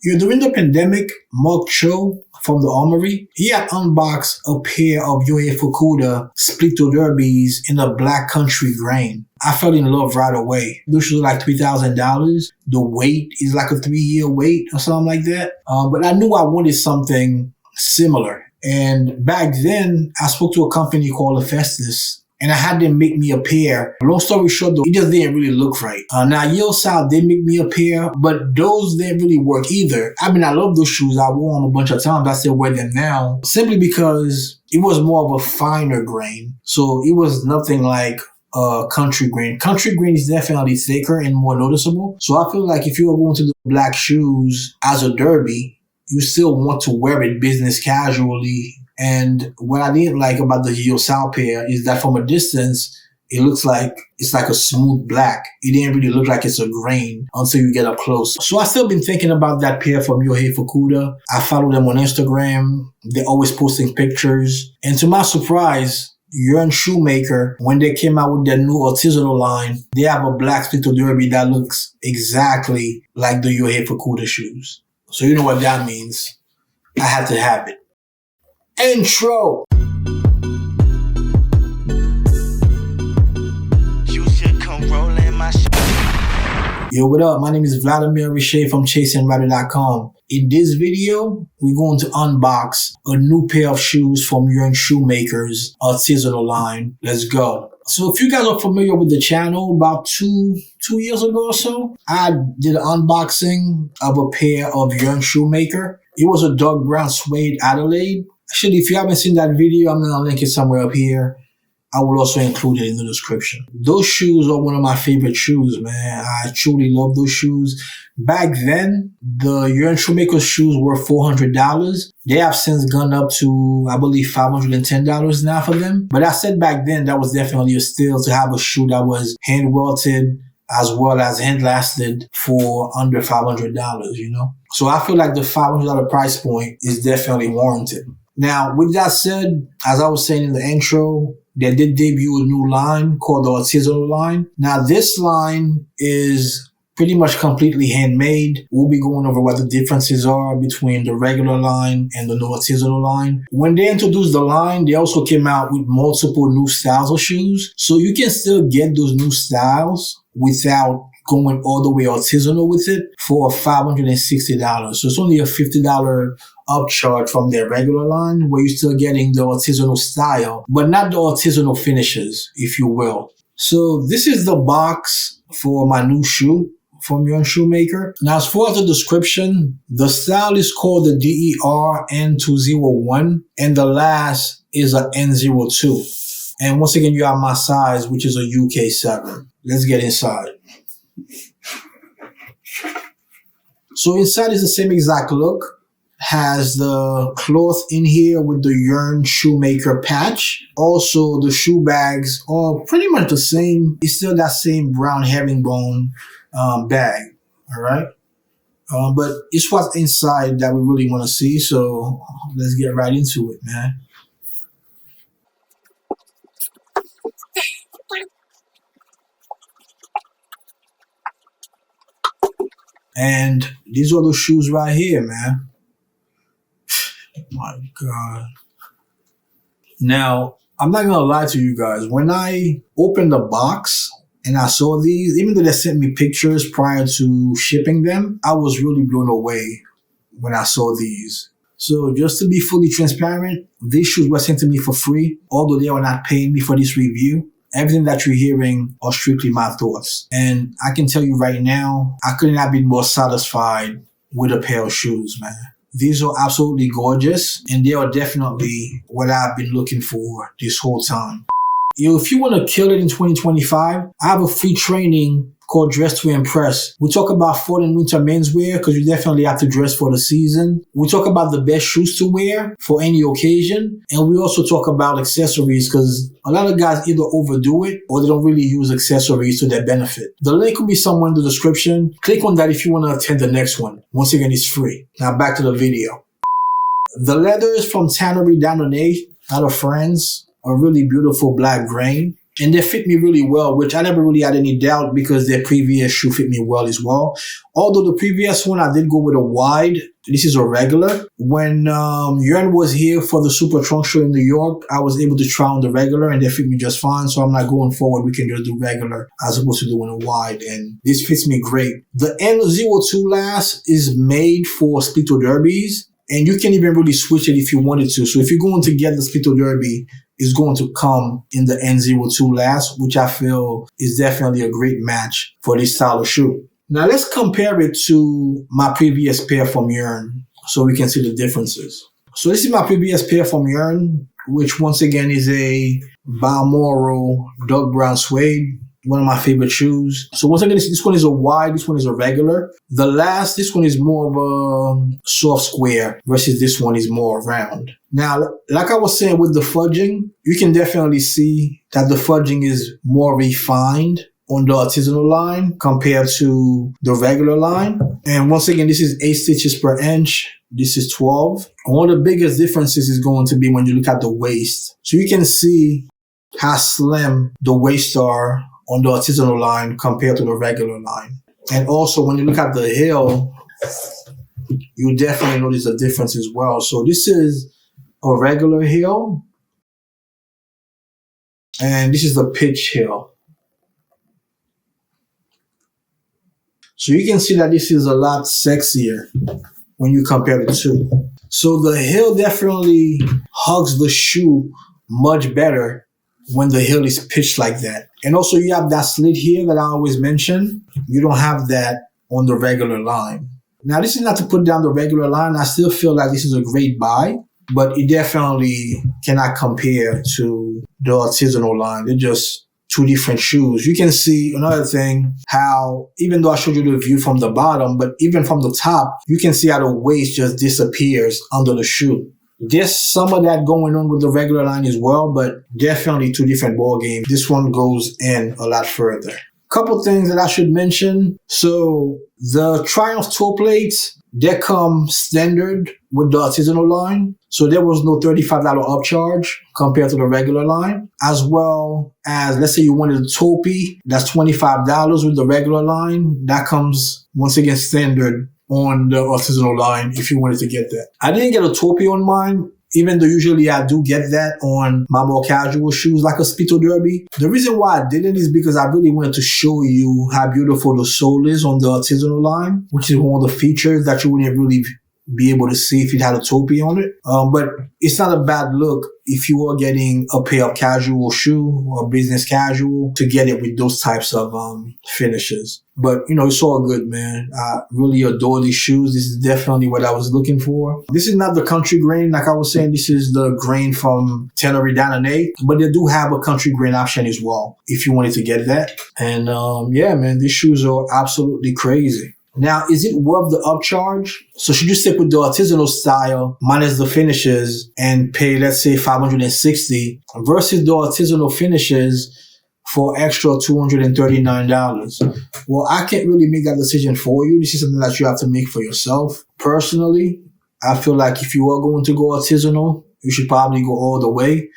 During the pandemic, Mark Cho from the Armory, he had unboxed a pair of Yohei Fukuda split toe derbies in a black country grain. I fell in love right away. Those shoes are like $3,000. The weight is like a 3-year wait or something like that. But I knew I wanted something similar. And back then, I spoke to a company called Hephaestus, and I had them make me a pair. Long story short, though, it just didn't really look right. Now, Yearn Artisanal did make me a pair, but those didn't really work either. I mean, I love those shoes. I wore them a bunch of times. I still wear them now, simply because it was more of a finer grain. So it was nothing like country grain. Country grain is definitely thicker and more noticeable. So I feel like if you are going to do black shoes as a derby, you still want to wear it business casually. And what I didn't like about the Yearn Artisanal pair is that from a distance, it looks like it's like a smooth black. It didn't really look like it's a grain until you get up close. So I still been thinking about that pair from Yohei Fukuda. I follow them on Instagram. They're always posting pictures. And to my surprise, Yearn Shoemaker, when they came out with their new artisanal line, they have a black split toe derby that looks exactly like the Yohei Fukuda shoes. So you know what that means. I had to have it. Intro. You should come rolling my Yo, what up? My name is Vladimir Riché from ChaseandRider.com. In this video, we're going to unbox a new pair of shoes from Yearn Shoemaker's artisanal line. Let's go. So if you guys are familiar with the channel, about two years ago or so, I did an unboxing of a pair of Yearn Shoemaker. It was a dark brown suede Adelaide. Actually, if you haven't seen that video, I'm going to link it somewhere up here. I will also include it in the description. Those shoes are one of my favorite shoes, man. I truly love those shoes. Back then, the Yearn Shoemaker shoes were $400. They have since gone up to, I believe, $510 now for them. But I said back then, that was definitely a steal to have a shoe that was hand-welted as well as hand-lasted for under $500, you know? So I feel like the $500 price point is definitely warranted. Now, with that said, as I was saying in the intro, they did debut a new line called the Artisanal line. Now, this line is pretty much completely handmade. We'll be going over what the differences are between the regular line and the new Artisanal line. When they introduced the line, they also came out with multiple new styles of shoes. So you can still get those new styles without going all the way artisanal with it for $560. So it's only a $50 upcharge from their regular line, where you're still getting the artisanal style, but not the artisanal finishes, if you will. So this is the box for my new shoe from Yearn Shoemaker. Now, as far as the description, the style is called the DER N201, and the last is a N02. And once again, you have my size, which is a UK 7. Let's get inside. So inside is the same exact look. Has the cloth in here with the Yearn Shoemaker patch. Also, the shoe bags are pretty much the same. It's still that same brown herringbone bag, all right? But it's what's inside that we really want to see, so let's get right into it, man. And these are the shoes right here, man. Oh my God. Now, I'm not going to lie to you guys. When I opened the box and I saw these, even though they sent me pictures prior to shipping them, I was really blown away when I saw these. So just to be fully transparent, these shoes were sent to me for free, although they were not paying me for this review. Everything that you're hearing are strictly my thoughts. And I can tell you right now, I couldn't have been more satisfied with a pair of shoes, man. These are absolutely gorgeous, and they are definitely what I've been looking for this whole time. Yo, if you want to kill it in 2025, I have a free training called Dress to Impress. We talk about fall and winter menswear because you definitely have to dress for the season. We talk about the best shoes to wear for any occasion. And we also talk about accessories because a lot of guys either overdo it or they don't really use accessories to their benefit. The link will be somewhere in the description. Click on that if you want to attend the next one. Once again, it's free. Now back to the video. The leather is from Tannery Down out of France. A really beautiful black grain. And they fit me really well, which I never really had any doubt because their previous shoe fit me well as well. Although the previous one, I did go with a wide. This is a regular. When Yearn was here for the Super Trunk show in New York, I was able to try on the regular and they fit me just fine. So I'm not going forward. We can just do regular as opposed to doing a wide. And this fits me great. The N02 last is made for Spito Derbies. And you can even really switch it if you wanted to. So if you're going to get the Spito Derby, it's going to come in the N02 last, which I feel is definitely a great match for this style of shoe. Now let's compare it to my previous pair from Yearn so we can see the differences. So this is my previous pair from Yearn, which once again is a Balmoral dark brown suede. One of my favorite shoes. So once again, this one is a wide, this one is a regular. This one is more of a soft square versus this one is more round. Now, like I was saying with the fudging, you can definitely see that the fudging is more refined on the artisanal line compared to the regular line. And once again, this is 8 stitches per inch. This is 12. And one of the biggest differences is going to be when you look at the waist. So you can see how slim the waist are on the artisanal line compared to the regular line. And also when you look at the heel, you definitely notice a difference as well. So this is a regular heel and this is the pitch heel. So you can see that this is a lot sexier when you compare the two. So the heel definitely hugs the shoe much better when the heel is pitched like that. And also you have that slit here that I always mention. You don't have that on the regular line. Now this is not to put down the regular line. I still feel like this is a great buy, but it definitely cannot compare to the artisanal line. They're just two different shoes. You can see another thing, how even though I showed you the view from the bottom, but even from the top, you can see how the waist just disappears under the shoe. There's some of that going on with the regular line as well, but definitely two different ball games. This one goes in a lot further. Couple things that I should mention. So the Triumph toe plates, they come standard with the artisanal line. So there was no $35 upcharge compared to the regular line. As well as, let's say you wanted a topi, that's $25 with the regular line. That comes, once again, standard on the artisanal line if you wanted to get that. I didn't get a topi on mine, even though usually I do get that on my more casual shoes like a Spito Derby. The reason why I didn't is because I really wanted to show you how beautiful the sole is on the artisanal line, which is one of the features that you wouldn't really be able to see if it had a topi on it. But it's not a bad look if you are getting a pair of casual shoe or business casual to get it with those types of finishes. But, you know, it's all good, man. I really adore these shoes. This is definitely what I was looking for. This is not the country grain. Like I was saying, this is the grain from Tannery Danone, but they do have a country grain option as well if you wanted to get that. And yeah, man, these shoes are absolutely crazy. Now, is it worth the upcharge? So should you stick with the artisanal style minus the finishes and pay, let's say, $560 versus the artisanal finishes for extra $239? Well, I can't really make that decision for you. This is something that you have to make for yourself. Personally, I feel like if you are going to go artisanal, you should probably go all the way.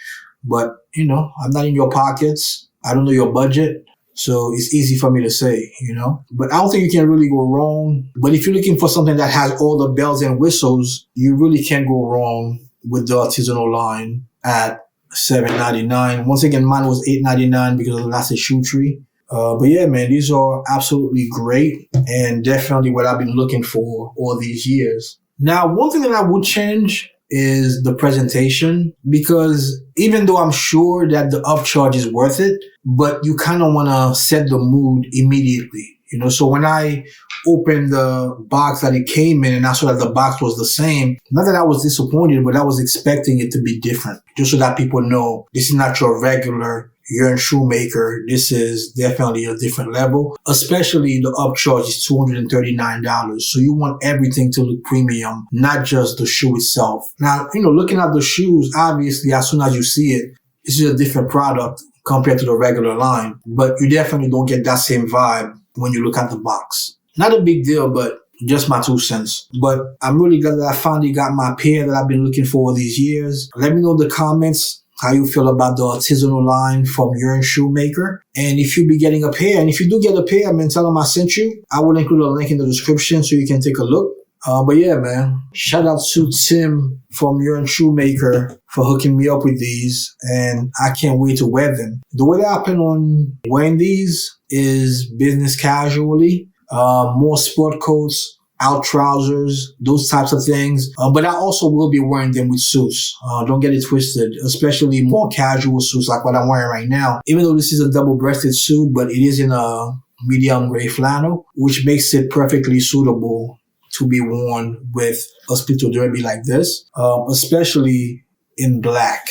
But, you know, I'm not in your pockets. I don't know your budget. So it's easy for me to say, you know. But I don't think you can really go wrong. But if you're looking for something that has all the bells and whistles, you really can't go wrong with the artisanal line at $7.99. Once again, mine was $8.99 because of the Lasted Shoe Tree. But yeah, man, these are absolutely great and definitely what I've been looking for all these years. Now, one thing that I would change is the presentation, because even though I'm sure that the upcharge is worth it, but you kind of want to set the mood immediately, you know. So when I opened the box that it came in and I saw that the box was the same, not that I was disappointed, but I was expecting it to be different, just so that people know this is not your regular Yearn shoemaker. This is definitely a different level, especially the upcharge is $239. So you want everything to look premium, not just the shoe itself. Now, you know, looking at the shoes, obviously, as soon as you see it, this is a different product compared to the regular line, but you definitely don't get that same vibe when you look at the box. Not a big deal, but just my 2 cents. But I'm really glad that I finally got my pair that I've been looking for all these years. Let me know in the comments how you feel about the artisanal line from Yearn Shoemaker. And if you be getting a pair, and if you do get a pair, man, tell them I sent you. I will include a link in the description so you can take a look. But yeah, man, shout out to Tim from Yearn Shoemaker for hooking me up with these, and I can't wait to wear them. The way that I plan on wearing these is business casually, more sport coats, out trousers, those types of things. But I also will be wearing them with suits. Don't get it twisted, especially more casual suits like what I'm wearing right now. Even though this is a double-breasted suit, but it is in a medium gray flannel, which makes it perfectly suitable to be worn with a split-toe derby like this, especially in black.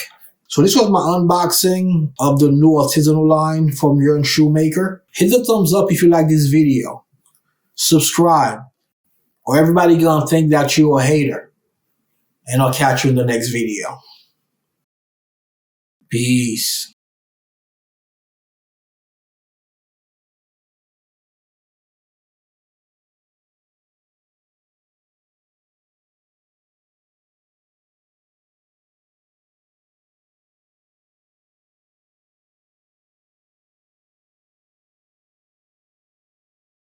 So this was my unboxing of the new artisanal line from Yearn Shoemaker. Hit the thumbs up if you like this video. Subscribe, or everybody gonna think that you're a hater. And I'll catch you in the next video. Peace.